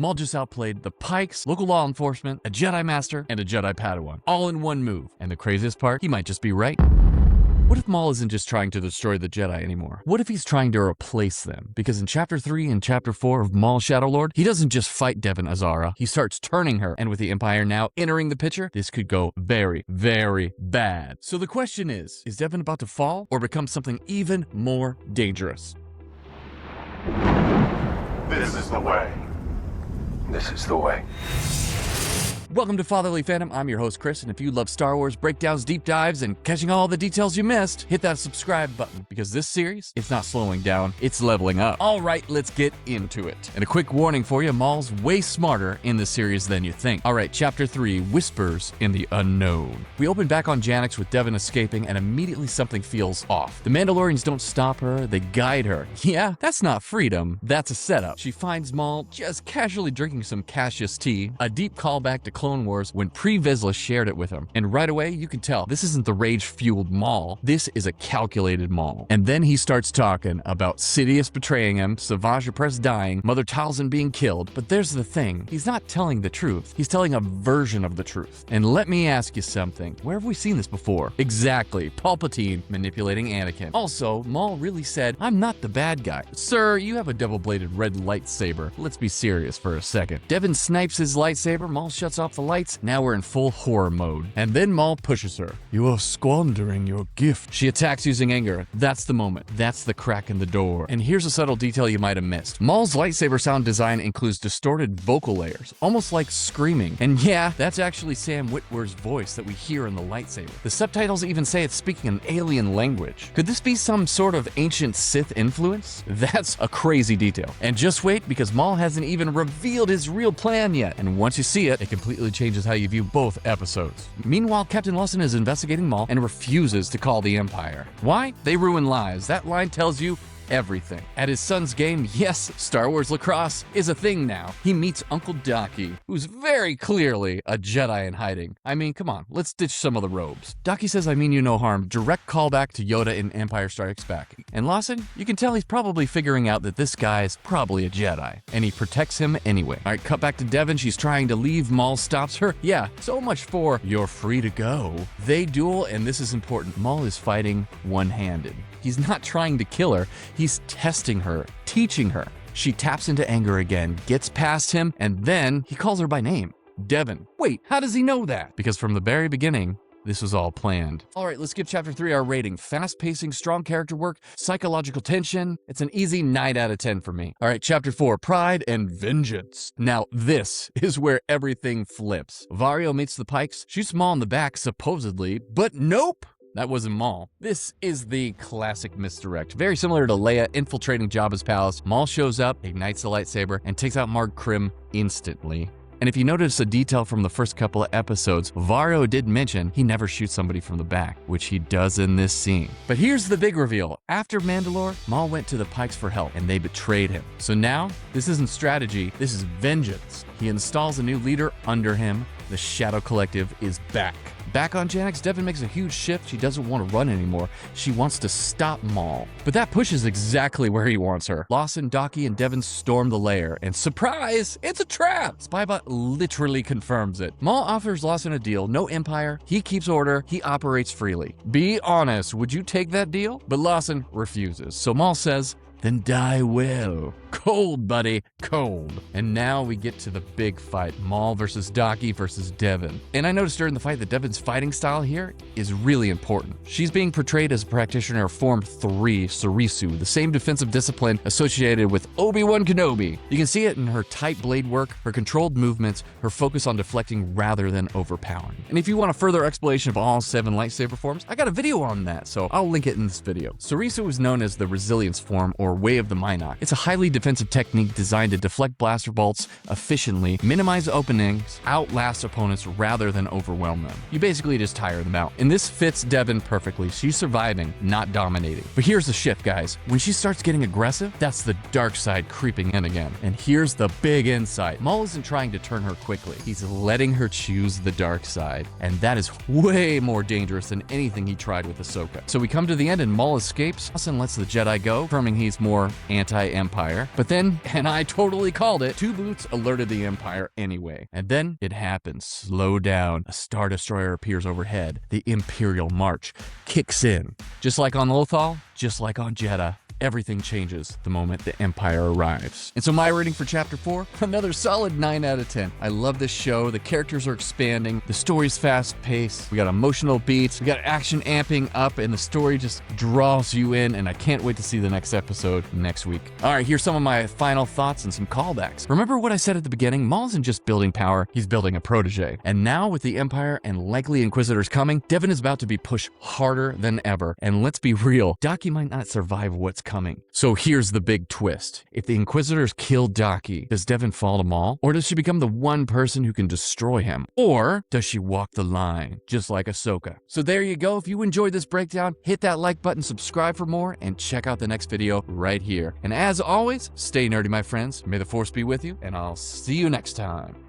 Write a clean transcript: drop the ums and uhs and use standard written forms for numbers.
Maul just outplayed the Pikes, local law enforcement, a Jedi Master, and a Jedi Padawan, all in one move. And the craziest part, he might just be right. What if Maul isn't just trying to destroy the Jedi anymore? What if he's trying to replace them? Because in Chapter 3 and Chapter 4 of Maul Shadow Lord, he doesn't just fight Devon Izara, he starts turning her. And with the Empire now entering the picture, this could go very, very bad. So the question is Devon about to fall or become something even more dangerous? This is the way. This is the way. Welcome to Fatherly Fandom. I'm your host, Chris, and if you love Star Wars breakdowns, deep dives, and catching all the details you missed, hit that subscribe button, because this series, it's not slowing down, it's leveling up. All right, let's get into it. And a quick warning for you, Maul's way smarter in this series than you think. All right, Chapter 3, Whispers in the Unknown. We open back on Janix with Devon escaping, and immediately something feels off. The Mandalorians don't stop her, they guide her. Yeah, that's not freedom, that's a setup. She finds Maul just casually drinking some Cassius tea, a deep callback to Clone Wars when Pre Vizsla shared it with him. And right away, you can tell this isn't the rage-fueled Maul, this is a calculated Maul. And then he starts talking about Sidious betraying him, Savage Opress dying, Mother Talzin being killed. But there's the thing, he's not telling the truth, he's telling a version of the truth. And let me ask you something, where have we seen this before? Exactly, Palpatine manipulating Anakin. Also, Maul really said, I'm not the bad guy. Sir, you have a double-bladed red lightsaber. Let's be serious for a second. Devon snipes his lightsaber, Maul shuts off the lights. Now we're in full horror mode. And then Maul pushes her. You are squandering your gift. She attacks using anger. That's the moment. That's the crack in the door. And here's a subtle detail you might have missed. Maul's lightsaber sound design includes distorted vocal layers, almost like screaming. And yeah, that's actually Sam Witwer's voice that we hear in the lightsaber. The subtitles even say it's speaking an alien language. Could this be some sort of ancient Sith influence? That's a crazy detail. And just wait, because Maul hasn't even revealed his real plan yet. And once you see it, it completely changes how you view both episodes. Meanwhile, Captain Lawson is investigating Maul and refuses to call the Empire. Why? They ruin lives. That line tells you everything. At his son's game, yes, Star Wars lacrosse is a thing now. He meets Uncle Daki, who's very clearly a Jedi in hiding. I mean, come on, let's ditch some of the robes. Daki says, I mean you no harm, direct callback to Yoda in Empire Strikes Back. And Lawson, you can tell he's probably figuring out that this guy's probably a Jedi, and he protects him anyway. All right, cut back to Devon. She's trying to leave. Maul stops her. Yeah, so much for you're free to go. They duel, and this is important. Maul is fighting one-handed. He's not trying to kill her, he's testing her, teaching her. She taps into anger again, gets past him, and then he calls her by name, Devon. Wait, how does he know that? Because from the very beginning, this was all planned. All right, let's give Chapter 3 our rating. Fast pacing, strong character work, psychological tension. It's an easy 9 out of 10 for me. All right, Chapter 4, Pride and Vengeance. Now, this is where everything flips. Vario meets the Pikes, shoots Maul in the back, supposedly, but nope! That wasn't Maul. This is the classic misdirect. Very similar to Leia infiltrating Jabba's palace. Maul shows up, ignites the lightsaber, and takes out Marg Krim instantly. And if you notice a detail from the first couple of episodes, Vario did mention he never shoots somebody from the back, which he does in this scene. But here's the big reveal. After Mandalore, Maul went to the Pikes for help, and they betrayed him. So now, this isn't strategy, this is vengeance. He installs a new leader under him. The Shadow Collective is back. Back on Janix, Devon makes a huge shift. She doesn't want to run anymore. She wants to stop Maul. But that pushes exactly where he wants her. Lawson, Daki, and Devon storm the lair, and surprise, it's a trap! Spybot literally confirms it. Maul offers Lawson a deal, no Empire, he keeps order, he operates freely. Be honest, would you take that deal? But Lawson refuses, so Maul says, then die well. Cold, buddy, cold. And now we get to the big fight, Maul versus Daki versus Devon. And I noticed during the fight that Devon's fighting style here is really important. She's being portrayed as a practitioner of Form 3, Surisu, the same defensive discipline associated with Obi-Wan Kenobi. You can see it in her tight blade work, her controlled movements, her focus on deflecting rather than overpowering. And if you want a further explanation of all 7 lightsaber forms, I got a video on that, so I'll link it in this video. Surisu is known as the Resilience form, or Way of the Minot. It's a highly defensive technique designed to deflect blaster bolts efficiently, minimize openings, outlast opponents rather than overwhelm them. You basically just tire them out. And this fits Devon perfectly. She's surviving, not dominating. But here's the shift, guys. When she starts getting aggressive, that's the dark side creeping in again. And here's the big insight. Maul isn't trying to turn her quickly. He's letting her choose the dark side. And that is way more dangerous than anything he tried with Ahsoka. So we come to the end and Maul escapes. Lawson lets the Jedi go, confirming he's more anti-Empire. But then, and I totally called it, Two Boots alerted the Empire anyway. And then it happens. Slow down. A Star Destroyer appears overhead. The Imperial March kicks in. Just like on Lothal, just like on Jedha. Everything changes the moment the Empire arrives. And so my rating for Chapter 4, another solid 9 out of 10. I love this show. The characters are expanding. The story's fast-paced. We got emotional beats. We got action amping up, and the story just draws you in, and I can't wait to see the next episode next week. All right, here's some of my final thoughts and some callbacks. Remember what I said at the beginning? Maul isn't just building power, he's building a protege. And now with the Empire and likely Inquisitors coming, Devon is about to be pushed harder than ever. And let's be real, Daki might not survive what's coming. So here's the big twist. If the Inquisitors kill Daki, does Devon fall to Maul? Or does she become the one person who can destroy him? Or does she walk the line, just like Ahsoka? So there you go. If you enjoyed this breakdown, hit that like button, subscribe for more, and check out the next video right here. And as always, stay nerdy, my friends. May the Force be with you, and I'll see you next time.